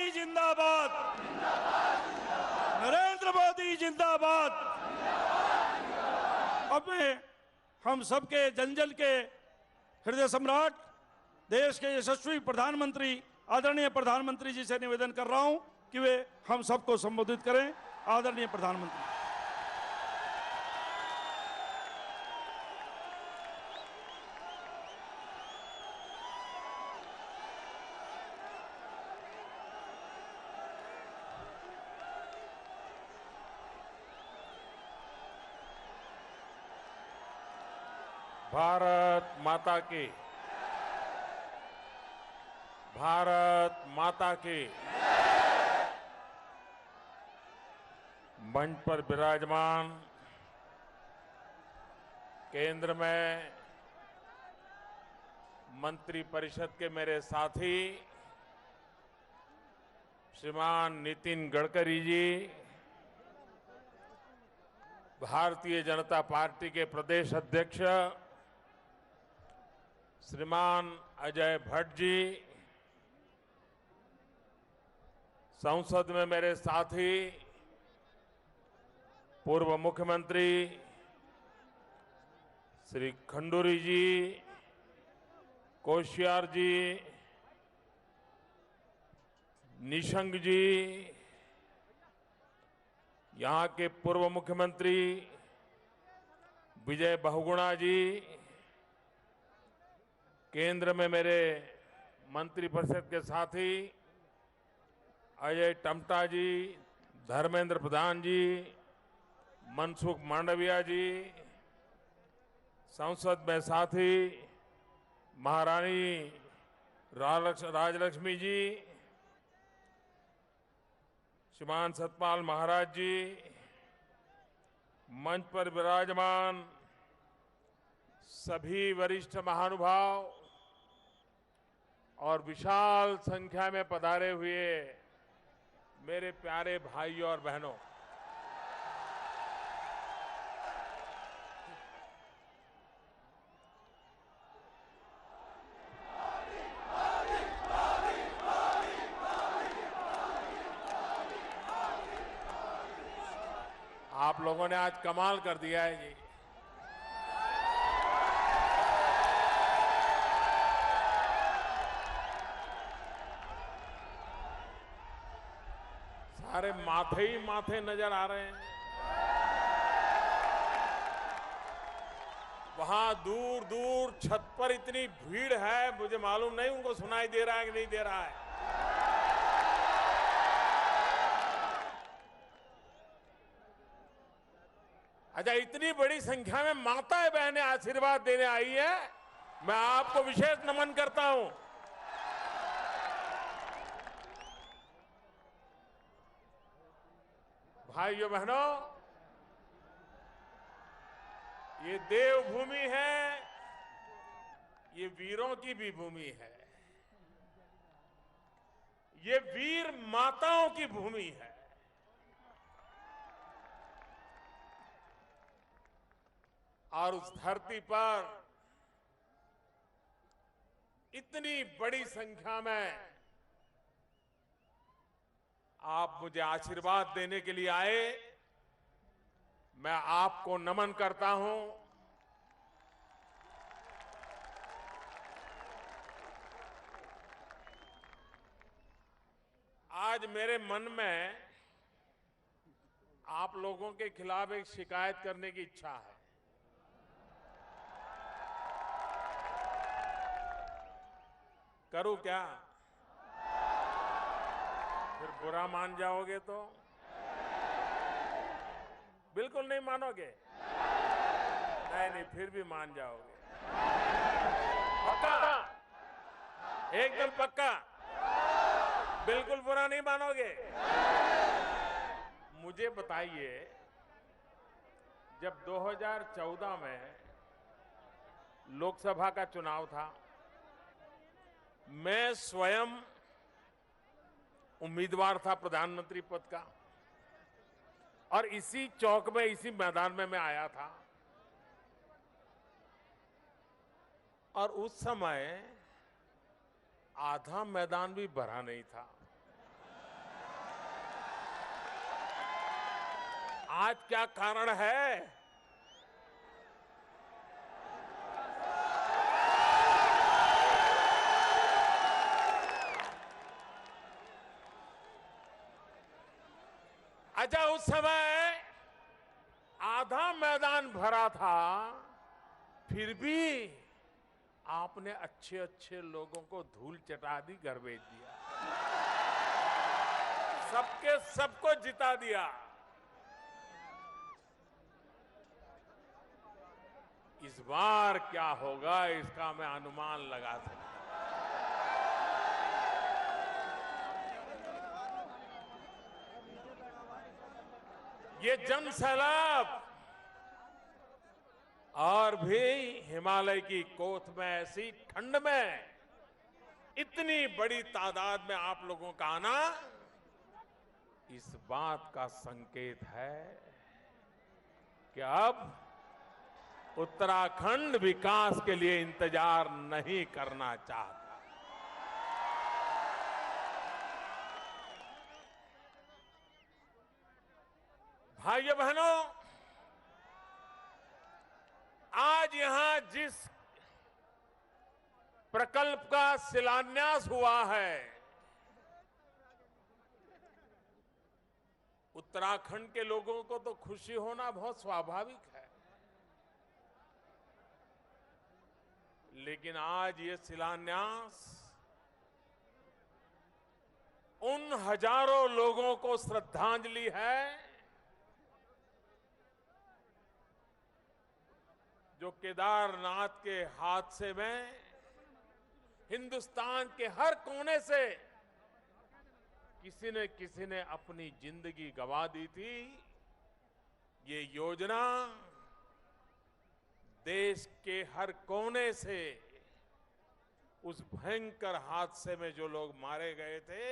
मोदी जिंदाबाद, नरेंद्र मोदी जिंदाबाद। अब मैं हम सबके जन जन के हृदय सम्राट, देश के यशस्वी प्रधानमंत्री आदरणीय प्रधानमंत्री जी से निवेदन कर रहा हूं कि वे हम सबको संबोधित करें। आदरणीय प्रधानमंत्री। भारत माता की, भारत माता की। मंच पर विराजमान केंद्र में मंत्री परिषद के मेरे साथी श्रीमान नितिन गडकरी जी, भारतीय जनता पार्टी के प्रदेश अध्यक्ष श्रीमान अजय भट्ट जी, संसद में मेरे साथी पूर्व मुख्यमंत्री श्री खंडूरी जी, कोश्यार जी, निशंक जी, यहां के पूर्व मुख्यमंत्री विजय बहुगुणा जी, केंद्र में मेरे मंत्रिपरिषद के साथी अजय टम्टा जी, धर्मेंद्र प्रधान जी, मनसुख मांडविया जी, संसद में साथी महारानी राजलक्ष्मी जी, श्रीमान सतपाल महाराज जी, मंच पर विराजमान सभी वरिष्ठ महानुभाव और विशाल संख्या में पधारे हुए मेरे प्यारे भाइयों और बहनों, आप लोगों ने आज कमाल कर दिया है जी। सारे माथे ही माथे नजर आ रहे हैं। वहां दूर दूर छत पर इतनी भीड़ है, मुझे मालूम नहीं उनको सुनाई दे रहा है कि नहीं दे रहा है। अच्छा, इतनी बड़ी संख्या में माताएं बहनें आशीर्वाद देने आई है, मैं आपको विशेष नमन करता हूं। भाइयों बहनों, ये देवभूमि है, ये वीरों की भी भूमि है, ये वीर माताओं की भूमि है। और उस धरती पर इतनी बड़ी संख्या में आप मुझे आशीर्वाद देने के लिए आए, मैं आपको नमन करता हूं। आज मेरे मन में आप लोगों के खिलाफ एक शिकायत करने की इच्छा है। करूं क्या? फिर बुरा मान जाओगे तो? बिल्कुल नहीं मानोगे? नहीं, फिर भी मान जाओगे। पक्का? एकदम पक्का? बिल्कुल बुरा नहीं मानोगे? मुझे बताइए, जब 2014 में लोकसभा का चुनाव था, मैं स्वयं उम्मीदवार था प्रधानमंत्री पद का, और इसी चौक में, इसी मैदान में मैं आया था। और उस समय आधा मैदान भी भरा नहीं था। आज क्या कारण है? अच्छा, उस समय आधा मैदान भरा था, फिर भी आपने अच्छे अच्छे लोगों को धूल चटा दी, घर भेज दिया, सबके सबको जिता दिया। इस बार क्या होगा इसका मैं अनुमान लगा सकता हूं। ये जन सैलाब और भी हिमालय की कोथ में ऐसी ठंड में इतनी बड़ी तादाद में आप लोगों का आना इस बात का संकेत है कि अब उत्तराखंड विकास के लिए इंतजार नहीं करना चाहता। भाइयों बहनों, आज यहां जिस प्रकल्प का शिलान्यास हुआ है, उत्तराखंड के लोगों को तो खुशी होना बहुत स्वाभाविक है, लेकिन आज ये शिलान्यास उन हजारों लोगों को श्रद्धांजलि है जो केदारनाथ के हादसे में हिंदुस्तान के हर कोने से किसी ने अपनी जिंदगी गंवा दी थी। ये योजना देश के हर कोने से उस भयंकर हादसे में जो लोग मारे गए थे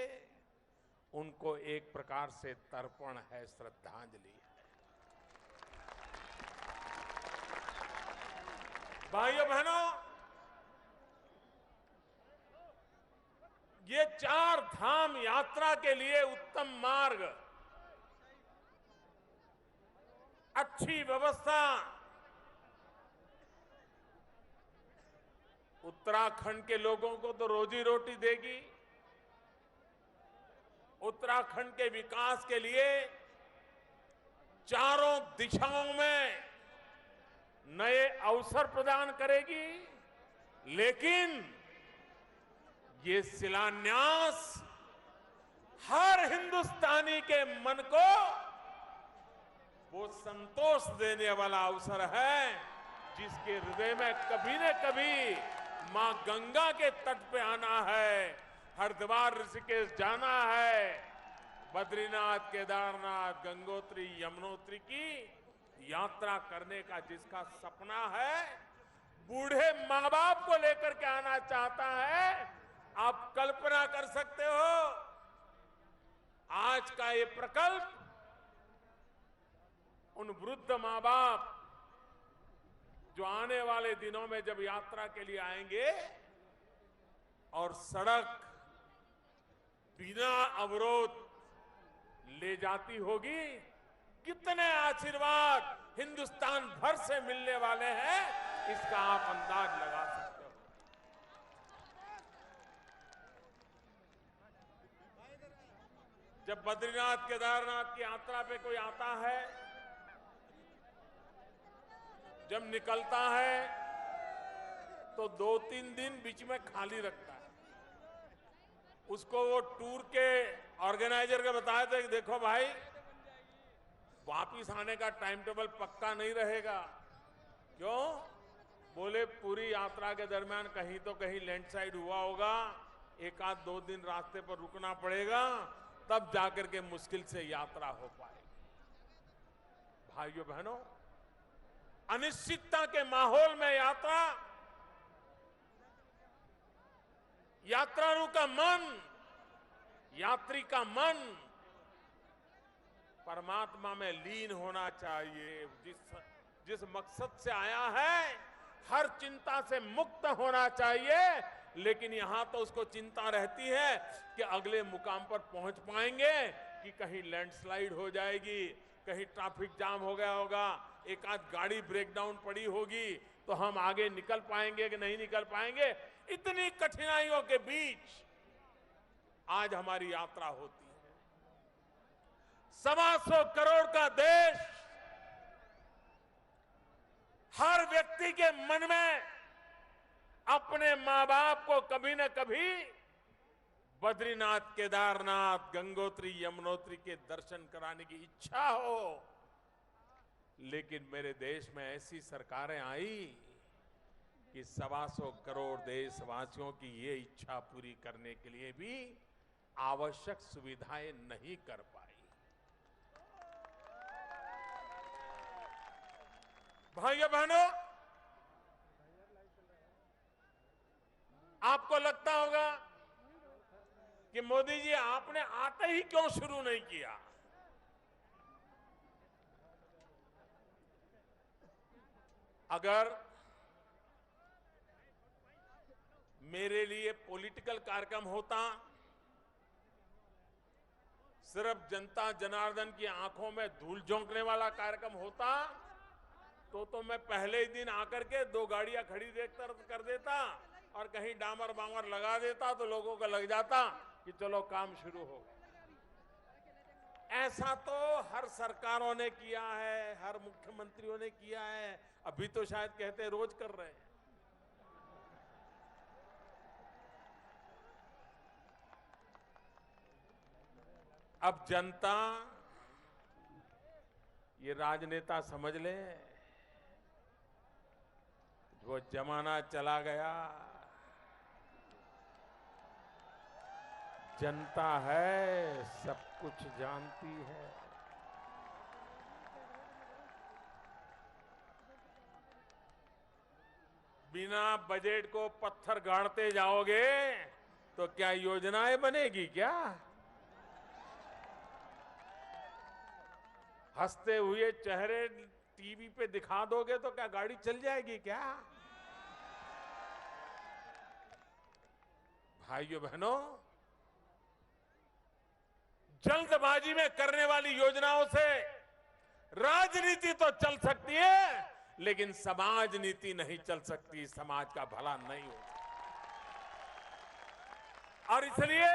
उनको एक प्रकार से तर्पण है, श्रद्धांजलि है। भाइयों बहनों, ये 4 धाम यात्रा के लिए उत्तम मार्ग, अच्छी व्यवस्था उत्तराखंड के लोगों को तो रोजी रोटी देगी, उत्तराखंड के विकास के लिए चारों दिशाओं में नए अवसर प्रदान करेगी, लेकिन ये शिलान्यास हर हिंदुस्तानी के मन को वो संतोष देने वाला अवसर है जिसके हृदय में कभी न कभी मां गंगा के तट पे आना है, हरिद्वार ऋषिकेश जाना है, बद्रीनाथ केदारनाथ गंगोत्री यमुनोत्री की यात्रा करने का जिसका सपना है, बूढ़े मां बाप को लेकर के आना चाहता है। आप कल्पना कर सकते हो आज का ये प्रकल्प उन वृद्ध मां बाप जो आने वाले दिनों में जब यात्रा के लिए आएंगे और सड़क बिना अवरोध ले जाती होगी, कितने आशीर्वाद हिंदुस्तान भर से मिलने वाले हैं, इसका आप अंदाज लगा सकते हो। जब बद्रीनाथ केदारनाथ की यात्रा पे कोई आता है, जब निकलता है तो 2-3 दिन बीच में खाली रखता है। उसको वो टूर के ऑर्गेनाइजर के बताया था कि देखो भाई, वापिस आने का टाइम टेबल पक्का नहीं रहेगा। क्यों? बोले पूरी यात्रा के दरमियान कहीं तो कहीं लैंडस्लाइड हुआ होगा, 1-2 दिन रास्ते पर रुकना पड़ेगा, तब जाकर के मुश्किल से यात्रा हो पाएगी। भाइयों बहनों, अनिश्चितता के माहौल में यात्रालु का मन, यात्री का मन परमात्मा में लीन होना चाहिए। जिस मकसद से आया है हर चिंता से मुक्त होना चाहिए, लेकिन यहां तो उसको चिंता रहती है कि अगले मुकाम पर पहुंच पाएंगे कि कहीं लैंडस्लाइड हो जाएगी, कहीं ट्रैफिक जाम हो गया होगा, एक आध गाड़ी ब्रेकडाउन पड़ी होगी, तो हम आगे निकल पाएंगे कि नहीं निकल पाएंगे। इतनी कठिनाइयों के बीच आज हमारी यात्रा होती है। 125 करोड़ का देश, हर व्यक्ति के मन में अपने मां बाप को कभी न कभी बद्रीनाथ, केदारनाथ, गंगोत्री, यमुनोत्री के दर्शन कराने की इच्छा हो। लेकिन मेरे देश में ऐसी सरकारें आई कि 125 करोड़ देशवासियों की ये इच्छा पूरी करने के लिए भी आवश्यक सुविधाएं नहीं कर पाई। भाइयों बहनों, आपको लगता होगा कि मोदी जी आपने आते ही क्यों शुरू नहीं किया। अगर मेरे लिए पॉलिटिकल कार्यक्रम होता, सिर्फ जनता जनार्दन की आंखों में धूल झोंकने वाला कार्यक्रम होता, तो मैं पहले ही दिन आकर के 2 गाड़ियां खड़ी कर देता और कहीं डामर बामर लगा देता, तो लोगों को लग जाता कि चलो काम शुरू हो गया। ऐसा तो हर सरकारों ने किया है, हर मुख्यमंत्रियों ने किया है, अभी तो शायद कहते रोज कर रहे हैं। अब जनता ये राजनेता समझ ले, वो जमाना चला गया। जनता है, सब कुछ जानती है। बिना बजट को पत्थर गाड़ते जाओगे तो क्या योजनाएं बनेगी क्या? हंसते हुए चेहरे टीवी पे दिखा दोगे तो क्या गाड़ी चल जाएगी क्या? भाइयों बहनों, जल्दबाजी में करने वाली योजनाओं से राजनीति तो चल सकती है, लेकिन समाज नीति नहीं चल सकती, समाज का भला नहीं हो सकता। और इसलिए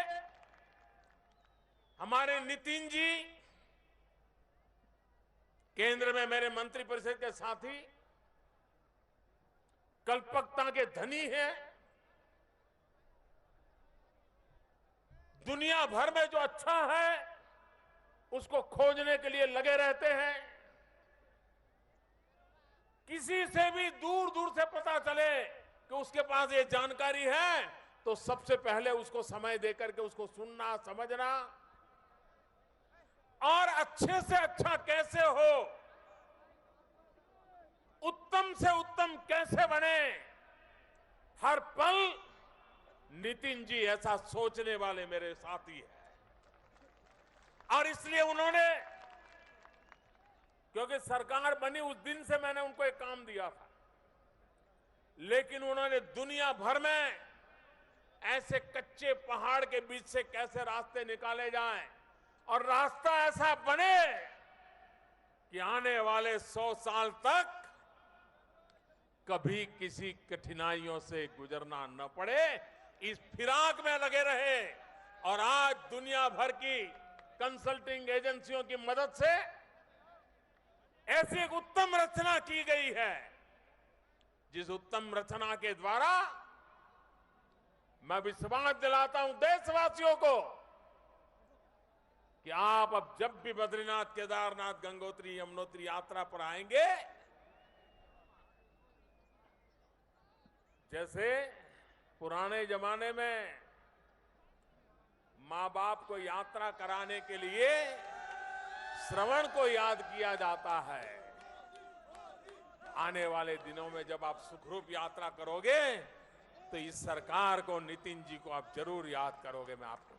हमारे नितिन जी केंद्र में मेरे मंत्रिपरिषद के साथी कल्पकता के धनी हैं। दुनिया भर में जो अच्छा है उसको खोजने के लिए लगे रहते हैं। किसी से भी दूर दूर से पता चले कि उसके पास ये जानकारी है, तो सबसे पहले उसको समय देकर के उसको सुनना, समझना और अच्छे से अच्छा कैसे हो, उत्तम से उत्तम कैसे बने, हर पल नितिन जी ऐसा सोचने वाले मेरे साथी हैं। और इसलिए उन्होंने, क्योंकि सरकार बनी उस दिन से मैंने उनको एक काम दिया था, लेकिन उन्होंने दुनिया भर में ऐसे कच्चे पहाड़ के बीच से कैसे रास्ते निकाले जाएं और रास्ता ऐसा बने कि आने वाले 100 साल तक कभी किसी कठिनाइयों से गुजरना न पड़े, इस फिराक में लगे रहे। और आज दुनिया भर की कंसल्टिंग एजेंसियों की मदद से ऐसी एक उत्तम रचना की गई है, जिस उत्तम रचना के द्वारा मैं विश्वास दिलाता हूं देशवासियों को कि आप अब जब भी बद्रीनाथ, केदारनाथ, गंगोत्री, यमुनोत्री यात्रा पर आएंगे, जैसे पुराने जमाने में मां बाप को यात्रा कराने के लिए श्रवण को याद किया जाता है, आने वाले दिनों में जब आप सुखरूप यात्रा करोगे तो इस सरकार को, नितिन जी को आप जरूर याद करोगे, मैं आपको